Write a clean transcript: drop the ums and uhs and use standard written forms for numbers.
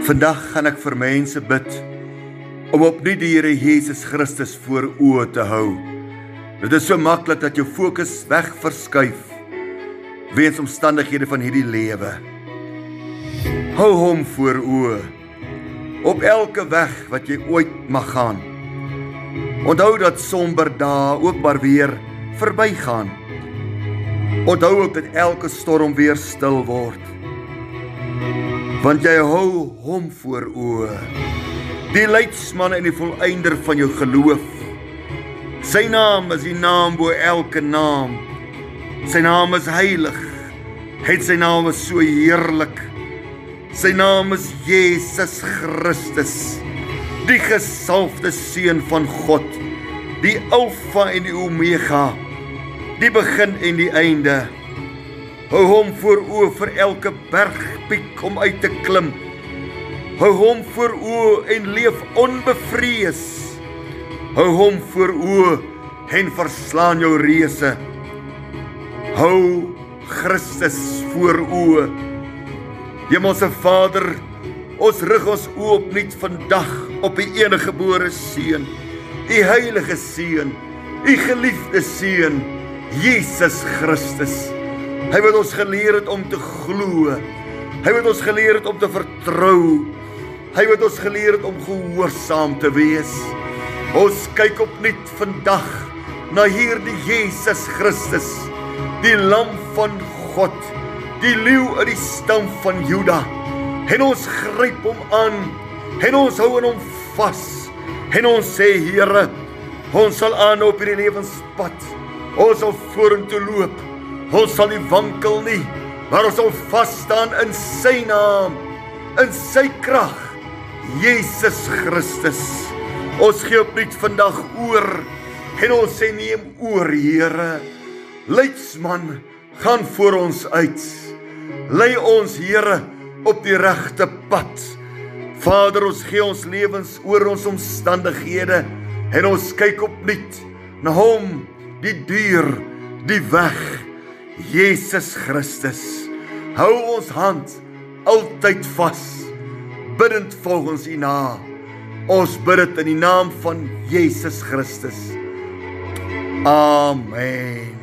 Vandag gaan ek vir mense bid om opnuut die Here Jesus Christus voor oë te hou. Dit is so maklik dat jou fokus weg verskuif weens omstandighede van hierdie lewe. Hou hom voor oë op elke weg wat jy ooit mag gaan. Onthou dat somber dae ook maar weer verbygaan. Onthou ook dat elke storm weer stil word. Want jy hou hom voor oë, die leidsman en die volëinder van jou geloof. Sy naam is die naam bo elke naam. Sy naam is heilig. Sy naam is so heerlik. Sy naam is Jesus Christus, die gesalfde Seun van God, die Alfa en die Omega, die begin en die einde. Hou hom voor oë vir elke bergpiek om uit te klim. Hou hom voor oë en leef onbevrees. Hou hom voor oë en verslaan jou reëse. Hou Christus voor oë. Hemelse Vader, ons rig ons oë opnuut vandag op die enige gebore Seun, die heilige Seun, die geliefde Seun, Jesus Christus. Hy wat ons geleer het om te glo. Hy wat ons geleer het om te vertrou. Hy wat ons geleer het om gehoorsaam te wees. Ons kyk opnuut vandag na hierdie Jesus Christus, die Lam van God, die leeu uit die stam van Juda. En ons gryp hom aan, en ons hou in hom vas, en ons sê, Here, ons sal aanhou op hierdie lewenspad. Ons sal vorentoe loop. Ons sal nie wankel nie, maar ons sal vas staan in sy naam, in sy krag, Jesus Christus. Ons gee opnuut vandag oor, en ons sê neem oor, Here. Leidsman, gaan voor ons uit. Lei ons, Here, op die regte pad. Vader, ons gee ons lewens oor ons omstandighede, en ons kyk opnuut na hom, die deur, die weg, Jesus Christus. Hou ons hand altyd vas, biddend volgens U na. Ons bid dit in die naam van Jesus Christus. Amen.